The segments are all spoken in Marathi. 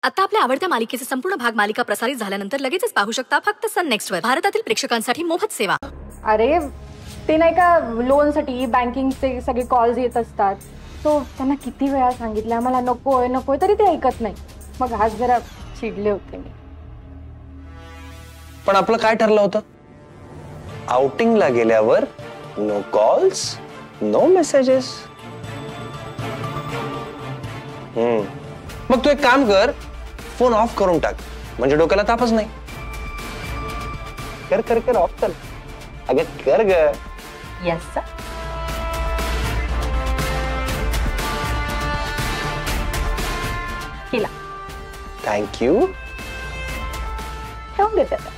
आता आपल्या आवडत्या मालिकेचे संपूर्ण भाग मालिका प्रसारित झाल्यानंतर लगेचच पाहू शकता फक्त सन नेक्स्ट वर. भारतातील प्रेक्षकांसाठी मोफत सेवा. अरे ते नाही का लोनसाठी बँकिंगचे सगळे कॉल्स येत असतात, तो त्यांना किती वेळा सांगितलं आम्हाला नकोय नकोय तरी ते ऐकत नाही. मग आज जरा चिडले होते मी. पण आपलं काय ठरलं होतं? आउटिंगला गेल्यावर नो कॉल्स नो मेसेजेस. मग तू एक काम कर, फोन ऑफ करून टाक, म्हणजे डोक्याला तापच नाही. कर कर कर ऑफ कर. अगं कर ग. Yes sir. केला. थँक्यू. ठेवून देते आता.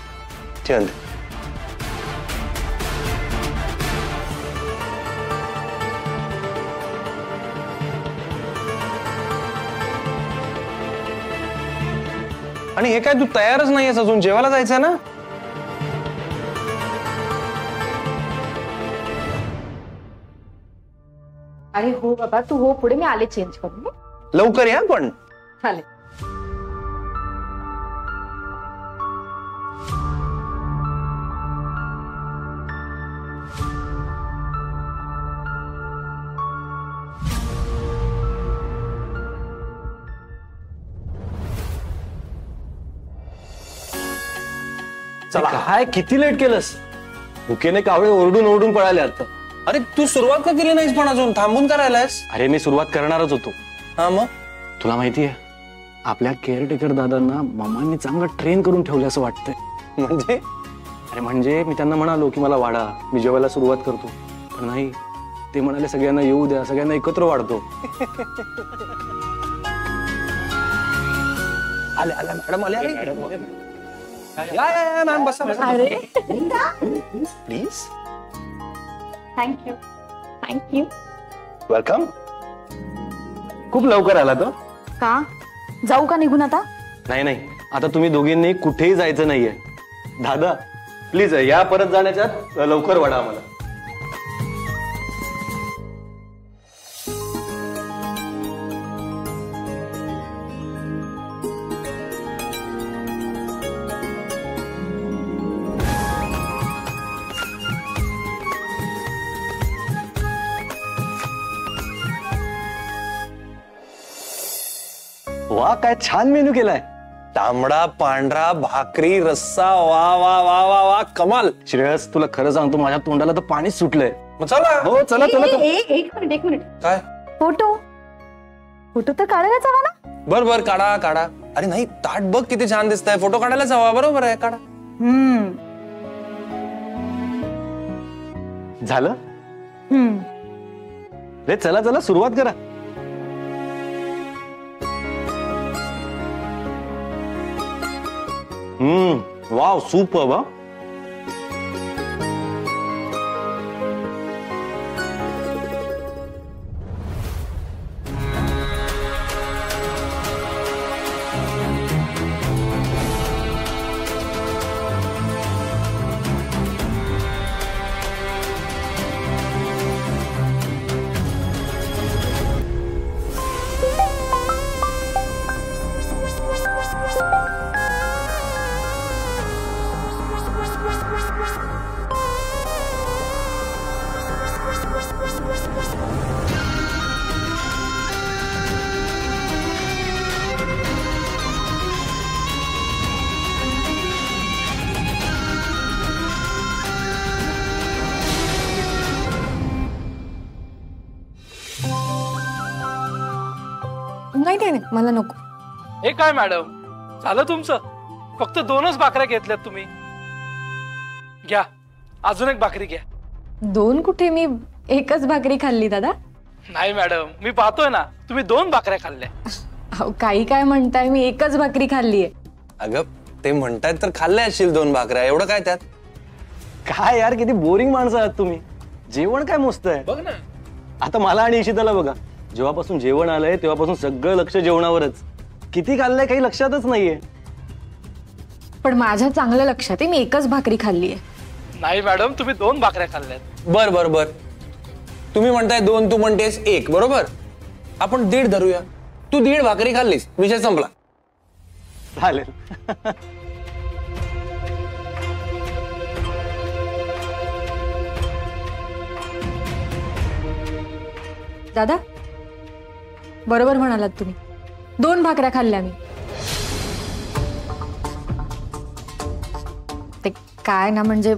ठेवून दे. आणि हे काय तू तयारच नाहीयेस अजून? जेवायला जायचंय ना? अरे हो बाबा, तू हो पुढे, मी आले चेंज करून. लवकर या पण. आले. काय किती लेट केलंस? भुकेने कावळे ओरडून ओरडून पळाले आता. अरे तू सुरुवात का केली नाहीस पण अजून? थांबून करायलास? अरे मी सुरुवात करणारच होतो. हा मग? तुला माहितीये आपल्या केअरटेकर दादांना मामांनी चांगलं ट्रेन करून ठेवलं असं वाटतंय. म्हणजे? अरे म्हणजे मी त्यांना म्हणालो की मला वाढा, मी जेवायला सुरुवात करतो, पण नाही, ते म्हणाले सगळ्यांना येऊ द्या, सगळ्यांना एकत्र वाढतो. आले आले मॅडम आले. या मॅम बसा बसा. अरे प्लीज. Thank you thank you. वेलकम. खूप लवकर आला तो. का जाऊ का निघून आता? नाही नाही, आता तुम्ही दोघींनी कुठेही जायचं नाहीये. दादा प्लीज या परत जाण्याच्या लवकर वाढा आम्हाला. वा काय छान मेनू केलाय. तांबडा पांढरा भाकरी रस्सा. वा वा वा वा वा कमाल. श्रेयस तुला खरं सांगतो, माझ्या तोंडाला तर पाणीच सुटलंय. मग चला. हो चला चला. एक मिनिट. काय? फोटो तर काढायलाच हवा ना? बर बर काढा काढा. अरे नाही, ताट बघ किती छान दिसतंय, फोटो काढायलाच हवा. बरोबर आहे, काढा. झालं रे, चला चला सुरुवात करा. Wow super. वा नाही मला नको. हे काय मॅडम, झालं तुमचं? फक्त 2च भाकऱ्या घेतल्यात तुम्ही. घ्या अजून एक भाकरी घ्या. 2 कुठे, मी एकच भाकरी खाल्ली दादा. नाही मॅडम, मी पाहतोय ना तुम्ही 2 भाकऱ्या खाल्ल्या. काही काय म्हणताय, मी एकच भाकरी खाल्लीये. अगं ते म्हणतायत तर खाल्ल्या असतील 2 भाकऱ्या, एवढं काय त्यात? काय यार, किती बोरिंग माणसं आहात तुम्ही. जेवण काय मस्त आहे. बघ ना आता मला आणि इशिताला बघा, जेव्हापासून जेवण आलंय तेव्हापासून सगळं लक्ष जेवणावरच. किती खाल्लंय काही लक्षातच नाहीये. पण माझ्या चांगलं लक्षात आहे, मी एकच भाकरी खाल्लीये. नाही मॅडम, तुम्ही 2 भाकऱ्या खाल्ल्यात. बर बर बर, तुम्ही म्हणताय 2, तू म्हणतेस 1, बरोबर. आपण 1.5 धरूया. तू 1.5 भाकरी खाल्लीस, विषय संपला. चालेल. दादा बरोबर म्हणालात तुम्ही. 2 भाकऱ्या खाल्ल्या मी. ते काय ना, म्हणजे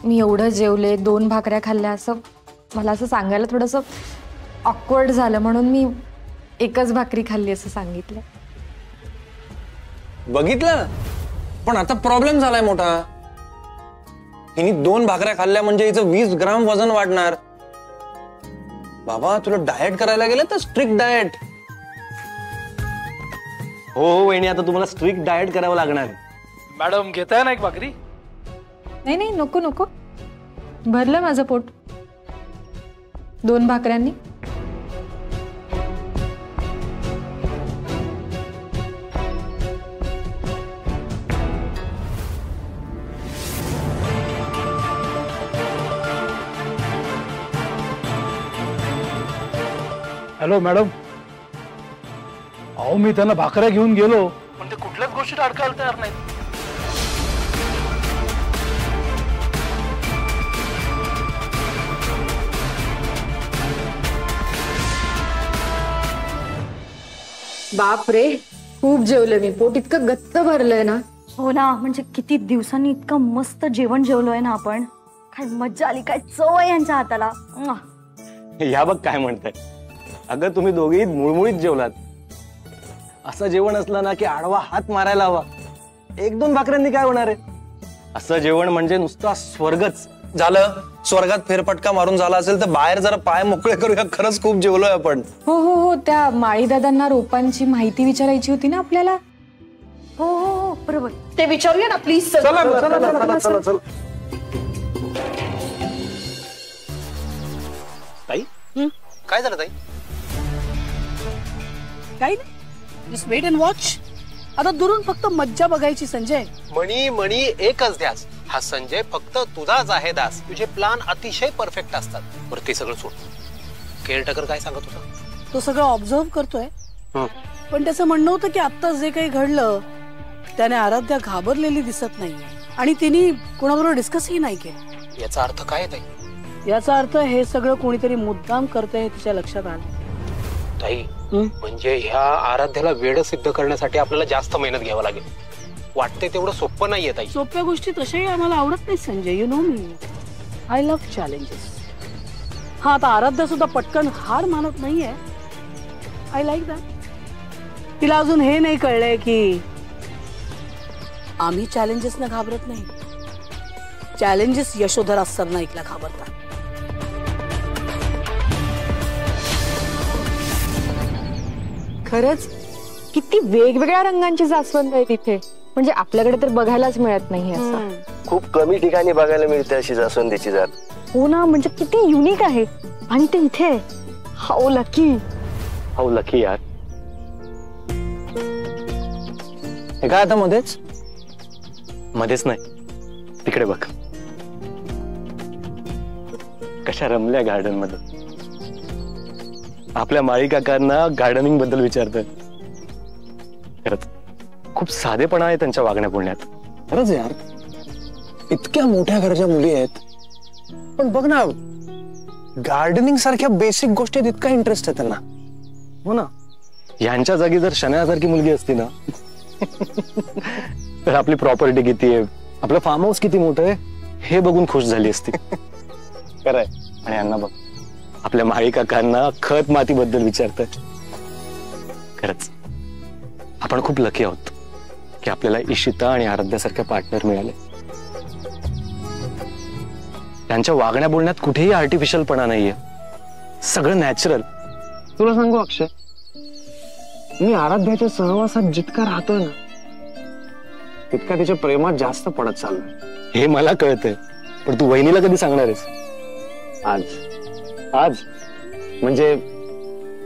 मी एवढं जेवले, 2 भाकऱ्या खाल्ल्या, असं मला असं सांगायला थोडंसं ऑकवर्ड झालं, म्हणून मी 1च भाकरी खाल्ली असं सांगितलं. बघितलं, पण आता प्रॉब्लेम झालाय मोठा. हिने 2 भाकऱ्या खाल्ल्या म्हणजे हिचं 20 ग्राम वजन वाढणार. बाबा तुला डाएट करायला गेलं तर स्ट्रिक्ट डाएट. हो हो वहिनी, आता तुम्हाला स्ट्रिक्ट डाएट करावं लागणार आहे. मॅडम घेताय ना एक भाकरी? नाही नाही, नको नको, भरलं माझं पोट 2 भाकऱ्यांनी. हॅलो मॅडम, अहो मी त्यांना भाकऱ्या घेऊन गेलो, पण ते कुठल्याच गोष्टीत अडकायला तयार नाही. बाप रे, खूप जेवले मी. पोट इतकं गच्च भरलंय ना. हो ना, म्हणजे किती दिवसांनी इतकं मस्त जेवण जेवलोय ना आपण. काय मज्जा आली, काय चव आहे यांच्या हाताला. या बघ काय म्हणताय. अगं तुम्ही दोघेही मुळमुळीत जेवलात. असं जेवण असलं ना की आडवा हात मारायला हवा. 1-2 भाकऱ्यांनी काय होणार आहे. असं जेवण म्हणजे नुसतं स्वर्गच झालं. स्वर्गात फेरफटका मारून झाला असेल तर बाहेर जरा पाय मोकळे करूया. खरंच खूप जेवलोय आपण. हो हो हो, त्या माळीदादांना रोपांची माहिती विचारायची होती ना आपल्याला. हो हो हो, बरोबर. ते विचारूया ना प्लीज. ताई काय झालं ताई? काही नाही, जस्ट वेट अँड वॉच. आता दुरून फक्त मज्जा बघायची संजय. मणी मणी एकच ध्यास. हा संजय फक्त तुझाच आहे दास. तुझे प्लान अतिशय परफेक्ट असतात. बरं ते सगळं सोड. केअरटेकर काय सांगत होता? तो सगळं ऑब्झर्व करतोय, पण त्याचं म्हणणं होतं की आता जे काही घडलं त्याने आराध्या घाबरलेली दिसत नाहीये आणि तिने कोणाबरोबर डिस्कसही नाही केलं. याचा अर्थ काय ताई? याचा अर्थ हे सगळं कोणीतरी मुद्दाम करतंय हे तिच्या लक्षात आलं. ताई म्हणजे ह्या आराध्याला वेड सिद्ध करण्यासाठी आपल्याला जास्त मेहनत घ्यावं लागेल. वाटतंय तेवढं सोपं नाहीये ताई. सोप्या गोष्टी तशाही आम्हाला आवडत नाही Sanjay. You know me, I love challenges. हा, आता आराध्या सुद्धा पटकन हार मानत नाहीये. I like that. तिला अजून हे नाही कळलंय की आम्ही चॅलेंजेसना घाबरत नाही. चॅलेंजेस यशोधरा सरनाईकला घाबरतात. खरंच किती वेगवेगळ्या रंगांची जास्वंद आहे तिथे. म्हणजे आपल्याकडे तर बघायलाच मिळत नाही असं. खूप कमी ठिकाणी बघायला मिळते अशी जास्वंदीची जात. हो ना, म्हणजे किती युनिक आहे. आणि ते इथे. How lucky. हाऊ लकी यार. हे काय आता मध्येच? मध्येच नाही, तिकडे बघ कशा रमल्या गार्डन मध्ये. आपल्या माळी काकांना गार्डनिंग बद्दल विचारतात. खरंच खूप साधेपणा आहे त्यांच्या वागण्या बोलण्यात. खरंच यार, इतक्या मोठ्या घराच्या मुली आहेत, पण बघ ना गार्डनिंग सारख्या बेसिक गोष्टीत इतका इंटरेस्ट आहे त्यांना. हो ना, यांच्या जागी जर शनायासारखी मुलगी असती ना तर आपली प्रॉपर्टी किती आहे, आपलं फार्म हाऊस किती मोठं आहे हे बघून खुश झाली असती. खरंय. आणि यांना बघ, आपल्या माळी काकांना खत माती बद्दल विचारतात. खरंच आपण खूप लकी आहोत की आपल्याला इशिता आणि आराध्यासारख्या पार्टनर मिळाले. त्यांच्या वागण्या बोलण्यात कुठेही आर्टिफिशियलपणा नाहीये, सगळं नॅचरल. तुला सांगू अक्षय, मी आराध्याच्या सहवासात जितका राहतोय ना तितका तिच्या प्रेमात जास्त पडत चाललोय. हे मला कळतंय, पण तू वहिनीला कधी सांगणार आहेस? आज आज म्हणजे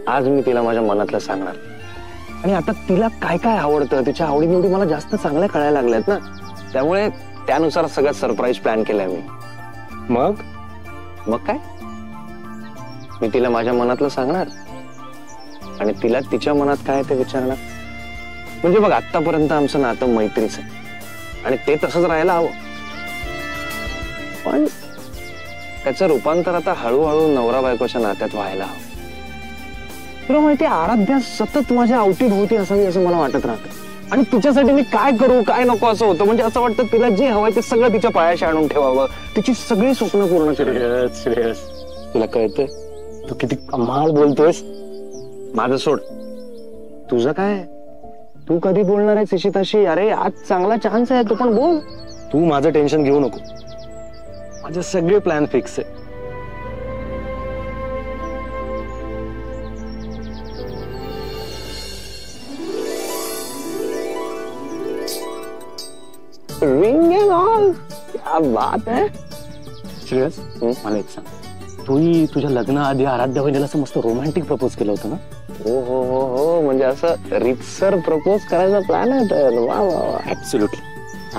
आज मी तिला माझ्या मनातलं सांगणार. आणि आता तिला काय काय आवडतं, तिच्या आवडीनिवडी मला जास्त चांगल्या कळायला लागल्यात ना, त्यामुळे त्यानुसार सगळं सरप्राईज प्लॅन केलाय मी. मग काय, मी तिला माझ्या मनातलं सांगणार आणि तिला तिच्या मनात काय ते विचारणार. म्हणजे बघ आतापर्यंत आमचं नातं मैत्रीच आहे आणि ते तसंच राहायला हवं. पण त्याचं रूपांतर आता हळूहळू नवरा बायकोच्या नात्यात व्हायला हवं. तुला माहिती आराध्या सतत माझ्या अवतीभोवती असावी असं मला वाटत राहतं आणि तिच्यासाठी मी काय करू काय नको असं होतं. म्हणजे असं वाटतं तिला जे हवंय ते सगळं तिच्या पायाशी आणून ठेवावं, तिची सगळी स्वप्न पूर्ण करावी. श्रेयस तुला कळतंय तू किती कमाल बोलतोयस. माझं सोड, तुझं काय? तू कधी बोलणार आहेस इशिताशी? अरे आज चांगला चान्स आहे, तू पण बोल. तू माझं टेन्शन घेऊ नको, माझे सगळे प्लॅन फिक्स आहे. रिंग एंड ऑल, क्या बात है. श्रेयस मला एक सांग, तूही तुझ्या लग्नाआधी आराध्या वहिनीला असं मस्त रोमॅन्टिक प्रपोज केलं होतं ना? हो हो हो हो, म्हणजे असं रितसर प्रपोज करायचा प्लॅन आहे तर. वा वा वा, ऍब्सोल्युटली.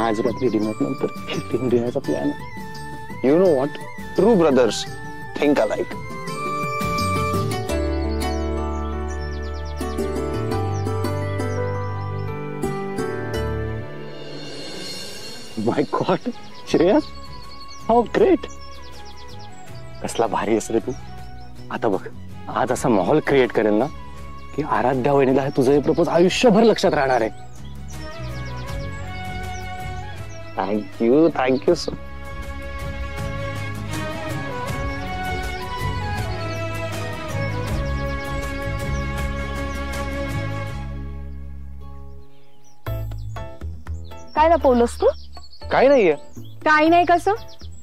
आज रात्री डिनर नंतर डिनरचा प्लॅन आहे. You know what, true brothers think alike. My God Shreyas, how great. कसला भारी आहेस रे तू. आता बघ, आज असा माहोल क्रिएट करेल ना की आराध्या वहिनीला हे तुझं हे प्रपोज आयुष्यभर लक्षात राहणार आहे. Thank you sir. काय लपवलंस तू? काही नाहीये. काही नाही कसं?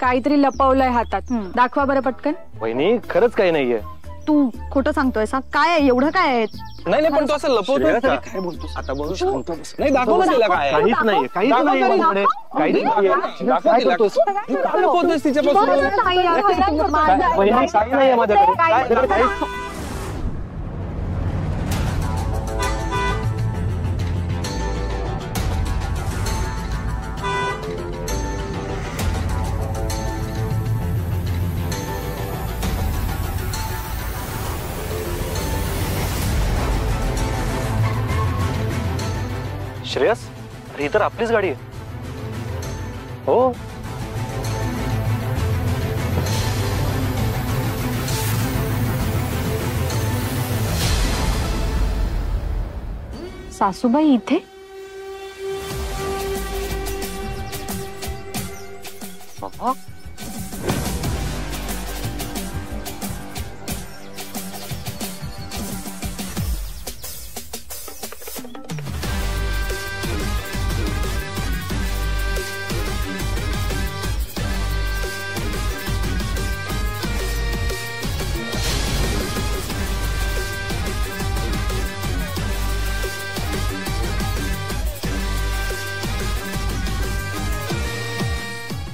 काहीतरी लपवलंय हातात. दाखवा बरं पटकन. वहिनी खरंच काही नाहीये. तू खोटं सांगतोय. काय आहे एवढं? काय आहे? नाही नाही, पण तू असं लपवतोय का? काय बोलतोस? आता बोलू शकतो. नाही दाखव ना तिला काय आहे. काहीच नाहीये, काहीच नाहीये माझ्याकडे. काहीच नाहीये. दाखव तिला. का लपवतोयस तिच्यापासून? वहिनी काही नाहीये माझ्याकडे. श्रेयस, अरे ही तर आपलीच गाडी आहे. हो. सासूबाई इथे?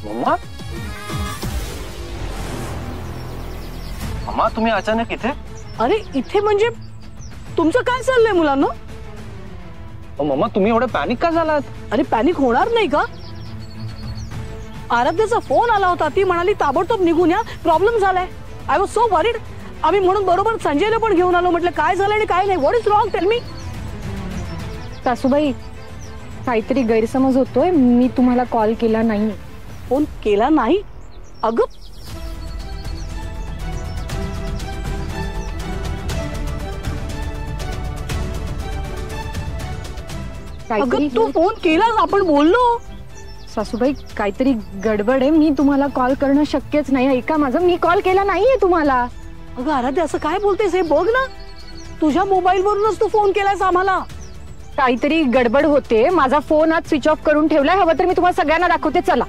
मम्मा, मम्मा तुम्ही अचानक इथे? अरे इथे म्हणजे तुमचं काय चाललंय मुलांना? मम्मा तुम्ही एवढे पॅनिक का झालात? अरे पॅनिक होणार नाही का? आराध्याचा फोन आला होता, ती म्हणाली ताबडतोब निघून या, प्रॉब्लेम झालाय. I was so worried. आम्ही म्हणून बरोबर संजयला पण घेऊन आलो. म्हटलं काय झालं आणि काय नाही. What is wrong, tell me. सासूबाई, काहीतरी गैरसमज होतोय. मी तुम्हाला कॉल केला नाही. फोन केला नाही? अगं तू फोन केलास, आपण बोललो. सासूबाई काहीतरी गडबड आहे. मी तुम्हाला कॉल करणं शक्यच नाही. ऐका माझं, मी कॉल केला नाहीये तुम्हाला. अगं आराध्या असं काय बोलतेस? हे बघ ना, तुझ्या मोबाईल वरूनच तू फोन केलायस आम्हाला. काहीतरी गडबड होते. माझा फोन आज स्विच ऑफ करून ठेवलाय. हवं तर मी तुम्हाला सगळ्यांना दाखवते. चला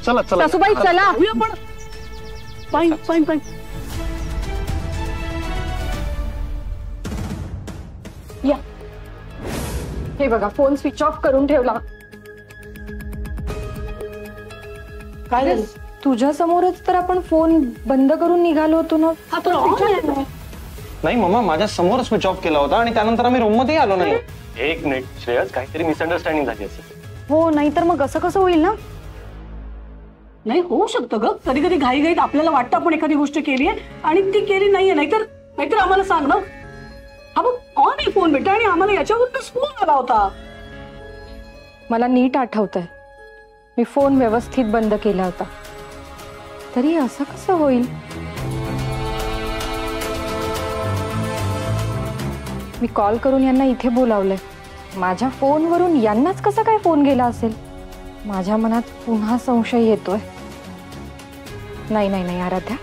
चला चला सासूबाई चला. पण फाईन फाईन फाईन. या, हे बघा फोन स्विच ऑफ करून ठेवला. काय झालं? तुझ्या समोरच तर आपण फोन बंद करून निघालो होतो ना. हा तो ऑन आहे. नाही मम्मा, माझ्या समोर स्विच ऑफ केला होता आणि त्यानंतर आम्ही रूम मध्ये आलो नाही. एक मिनिट श्रेयस, काहीतरी मिसअंडरस्टँडिंग झाली असेल. हो, नाहीतर मग असं कसं होईल ना? नाही होऊ शकतं ग. कधी कधी घाईघाईत आपल्याला वाटतं आपण एखादी गोष्ट केली आहे आणि ती केली नाहीये. नाहीतर आम्हाला सांग ना. हा बघ, ऑन आहे फोन बेटा, आणि आम्हाला याच्यावरूनच फोन आला होता. मला नीट आठवतंय, मी फोन व्यवस्थित बंद केला होता. तरी असं कसं होईल? मी कॉल करून यांना इथे बोलावलंय. माझ्या फोनवरून यांनाच कसा काय फोन गेला असेल? माझ्या मनात पुन्हा संशय येतोय. नाही नाही नाही आराध्या,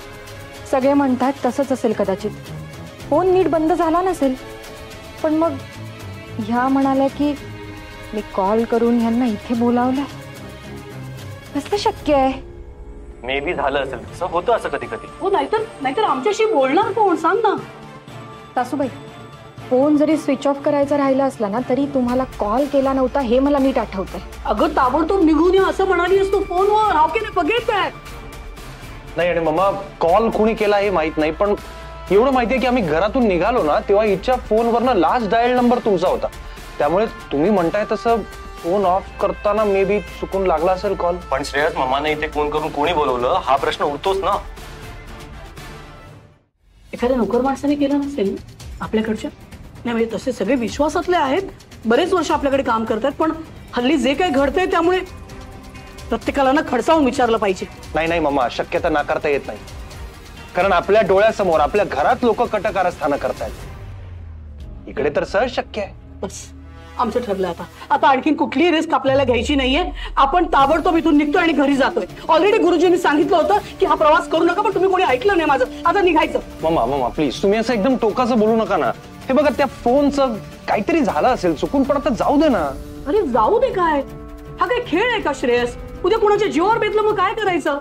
सगळे म्हणतात तसंच असेल कदाचित. फोन नीट बंद झाला नसेल. पण मग ह्या म्हणाल्या की मी कॉल करून यांना इथे बोलावलंय. कसं शक्य आहे? मे बी झालं असेल तसं, होतं असं कधी कधी. हो, नाहीतर आमच्याशी बोलणार कोण, सांग ना. सासूबाई, फोन जरी स्विच ऑफ करायचा राहिला असला ना तरी तुम्हाला कॉल केला नव्हता हे मला नीट आठवतंय. अगं ताबडतोब निघून ये असं म्हणालीस तू फोनवर. How can I forget that? नाही, आणि मम्मा कॉल कुणी केला हे माहित नाही, पण एवढं माहितीये की आम्ही घरातून निघालो ना तेव्हा हिच्या फोनवरनं लास्ट डायल नंबर तुमचा होता. त्यामुळे तुम्ही म्हणताय तसं फोन ऑफ करताना मे बी चुकून लागला असेल कॉल. पण श्रेयस, मम्माने इथे फोन करून कोणी बोलवलं हा प्रश्न उरतोच ना. एखाद्या नोकर माणसाने केलं नसेल आपल्याकडच्या. नाही म्हणजे तसे सगळे विश्वासातले आहेत, बरेच वर्ष आपल्याकडे काम करतात, पण हल्ली जे काही घडतंय त्यामुळे प्रत्येकाला ना खडसावून विचारलं पाहिजे. नाही मम्मा, शक्यता नाकारता येत नाही. कारण आपल्या डोळ्यासमोर आपल्या घरात लोक कटकारस्थानं करतायत. इकडे तर सहज शक्य आहे. बस आमचं ठरलं आता आणखीन कुठलीही रिस्क आपल्याला घ्यायची नाहीये. आपण ताबडतोब इथून निघतोय आणि घरी जातोय. ऑलरेडी गुरुजींनी सांगितलं होतं की हा प्रवास करू नका, पण तुम्ही कोणी ऐकलं नाही माझं. आता निघायचं. मम्मा प्लीज, तुम्ही असं एकदम टोकाचं बोलू नका ना. हे बघा, त्या फोनचं काहीतरी झालं असेल चुकून, पण आता जाऊ दे ना. अरे जाऊ दे काय? हा काय खेळ आहे का श्रेयस? उद्या कुणाच्या जीवावर बेतलं मग काय करायचं?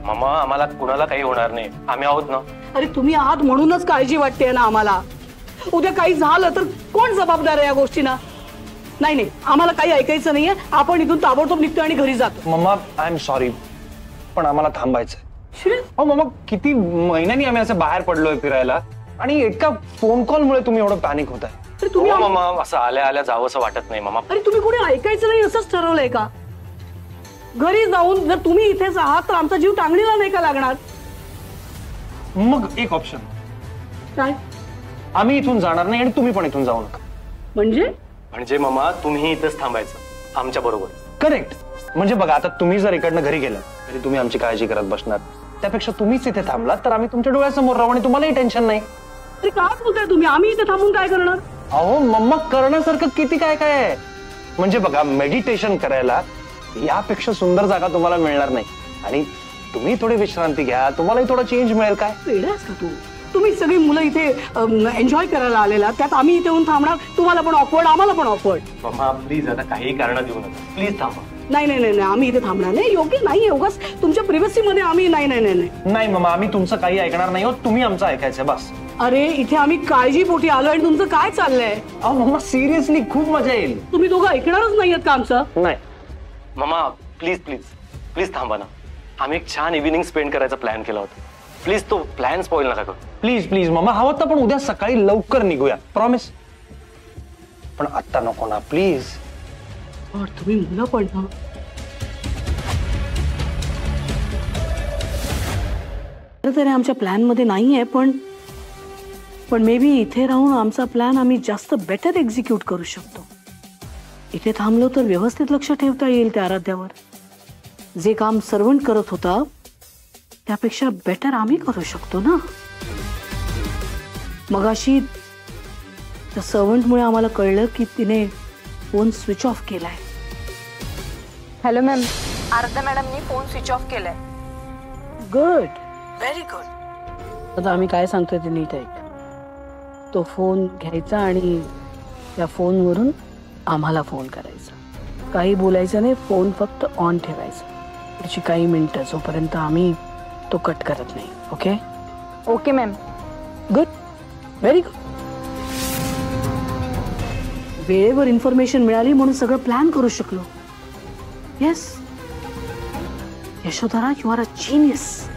मम्मा, आम्हाला कुणाला काही होणार नाही, आम्ही आहोत ना. अरे तुम्ही आहात म्हणूनच काळजी वाटते ना आम्हाला. उद्या काही झालं तर कोण जबाबदार आहे या गोष्टींना? नाही आम्हाला काही ऐकायचं नाहीये. आपण इथून ताबडतोब निघतोय आणि घरी जातो. मम्मा, आय एम सॉरी, पण आम्हाला थांबायचंय. श्रेयस, हो मम्मा, किती महिन्यांनी आम्ही असं बाहेर पडलोय फिरायला, आणि एका फोन कॉलमुळे तुम्ही एवढं पॅनिक होताय. अरे तुम्ही मम्मा, असं आल्या जावं असं वाटत नाही मम्मा. अरे तुम्ही कोणी ऐकायचं नाही असंच ठरवलंय का? घरी जाऊन जर तुम्ही इथेच आहात तर आमचा जीव टांगणीला नाही का लागणार? मग एक ऑप्शन काय? आम्ही इथून जाणार नाही आणि तुम्ही पण इथून जाऊ नका. म्हणजे मम्मा, तुम्ही इथंच थांबायचं आमच्या बरोबर. करेक्ट. म्हणजे बघा, आता तुम्ही जर इकडनं घरी गेला तरी तुम्ही आमची काळजी करत बसणार. त्यापेक्षा तुम्हीच इथे थांबलात तर आम्ही तुमच्या डोळ्यासमोर राहू आणि तुम्हालाही टेन्शन नाही. अरे काय बोलताय तुम्ही? आम्ही इथे थांबून काय करणार? अहो मम्मा, करण्यासारखं किती काय काय आहे. म्हणजे बघा, मेडिटेशन करायला यापेक्षा सुंदर जागा तुम्हाला मिळणार नाही. आणि तुम्ही थोडी विश्रांती घ्या, तुम्हालाही थोडा चेंज मिळेल. काय वेडास का तू? तुम्ही सगळी मुलं इथे एन्जॉय करायला आलेला, त्यात आम्ही इथे येऊन थांबणार. तुम्हाला पण ऑकवर्ड, आम्हाला पण ऑकवर्ड. मम्मा प्लीज, आता काही कारण देऊ नका, प्लीज थांबा. नाही आम्ही इथे थांबणार नाही. योग्य नाही. उगाच तुमच्या प्रिव्हसी मध्ये आम्ही नाही मम्मा, आम्ही तुमचं काही ऐकणार नाही. तुम्ही आमचं ऐकायचं बस. अरे इथे आम्ही काळजीपोटी आलो आणि तुमचं काय चाललंय? अहो मम्मा, सिरियसली खूप मजा येईल. तुम्ही दोघं ऐकणारच नाहीयेत का आमचं? नाही मम्मा, प्लीज थांबा ना. आम्ही एक छान इव्हिनिंग स्पेंड करायचा प्लॅन केला होता. प्लीज तो प्लॅन स्पॉइल नका करू. प्लीज मम्मा, हवं तर पण उद्या सकाळी लवकर निघूया, प्रॉमिस. पण आत्ता नको ना, प्लीज. तुम्ही मुलं पण ना. तरी आमच्या प्लॅन मध्ये नाहीये, पण मे बी इथे राहून आमचा प्लॅन आम्ही जास्त बेटर एक्झिक्यूट करू शकतो. इथे थांबलो तर व्यवस्थित लक्ष ठेवता येईल त्या आराध्यावर. जे काम सर्वंट करत होता त्यापेक्षा बेटर आम्ही करू शकतो ना. मगाशी त्या सर्वंटमुळे आम्हाला कळलं की तिने फोन स्विच ऑफ केलाय. हॅलो मॅम, आराध्या मॅडमनी फोन स्विच ऑफ केलाय. Good, very good. आता आम्ही काय सांगतोय ते नीट ऐक. तो फोन घ्यायचा आणि त्या फोनवरून आम्हाला फोन करायचा. काही बोलायचं नाही, फोन फक्त ऑन ठेवायचा पुढची काही मिनिटं, जोपर्यंत आम्ही तो कट करत नाही. Okay? Okay ma'am. Good, very good. वेळेवर इन्फॉर्मेशन मिळाली म्हणून सगळं प्लॅन करू शकलो. Yes Yashodhara, you are a genius.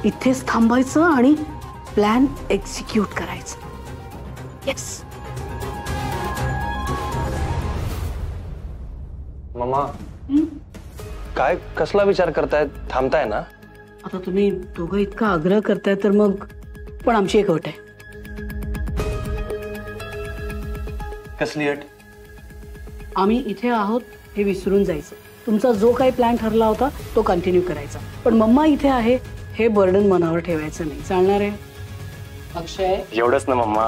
इथेच थांबायचं आणि प्लॅन एक्झिक्यूट करायचं. येस. मम्मा, काय कसला विचार करताय? थांबताय ना? आता तुम्ही दोघं इतका आग्रह करताय तर मग पण आमची एक अट आहे. कसली अट? आम्ही इथे आहोत हे विसरून जायचं. तुमचा जो काही प्लॅन ठरला होता तो कंटिन्यू करायचा. पण मम्मा इथे आहे हे बर्डन मनावर ठेवायचं नाही. चालणार आहे? अक्षय, एवढंच ना मम्मा.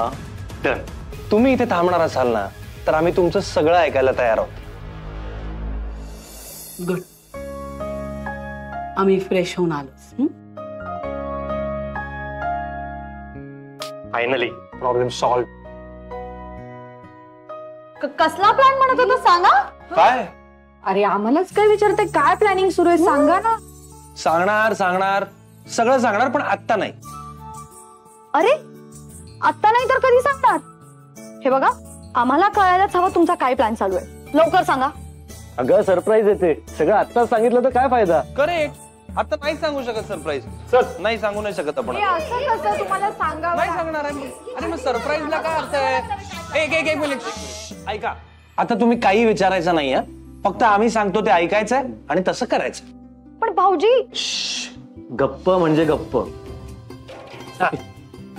डन. तुम्ही इथे थांबणार असाल ना तर आम्ही तुमचं सगळं ऐकायला तयार आहोत. गुड. आम्ही फ्रेश होऊन आलोच. Finally problem solve. कसला प्लॅन म्हणत होता सांगा. काय? अरे आम्हालाच काय विचारते, काय प्लॅनिंग सुरू आहे सांगा ना. सांगणार सगळं सांगणार, पण आत्ता नाही. अरे आत्ता नाही तर कधी सांगणार? हे बघा, आम्हाला कळायलाच हवं तुमचा काय प्लॅन चालू आहे. लवकर सांगा. अगं सरप्राईज येते. सगळं आत्ताच सांगितलं तर काय फायदा? करेक्ट. आता नाही सांगू शकत सरप्राईज. नाही सांगू नाही शकत आपण. असं कसं तुम्हाला सांगा. नाही सांगणार आहे. अरे मग सरप्राईजला काय अर्थ आहे? एक मिनिट ऐका. आता तुम्ही काही विचारायचं नाही. फक्त आम्ही सांगतो ते ऐकायचंय आणि तसं करायचं. पण भाऊजी. गप्प म्हणजे गप्प.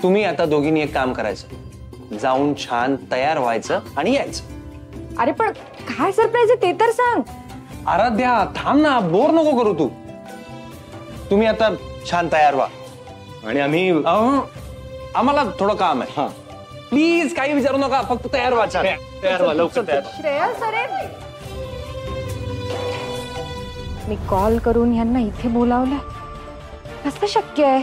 तुम्ही आता दोघींनी एक काम करायचं, जाऊन छान तयार व्हायचं आणि यायचं. अरे पण काय सरप्राईज आहे ते तर सांग. आराध्या थांब ना, बोर नको करू तू. तुम्ही आता छान तयार व्हा आणि आम्ही आम्हाला थोडं काम आहे. प्लीज काही विचारू नका, फक्त तयार व्हा. छान तयार व्हा लवकर. तयार. श्रेयस, अरे मी कॉल करून यांना इथे बोलावलं, कसं शक्य आहे?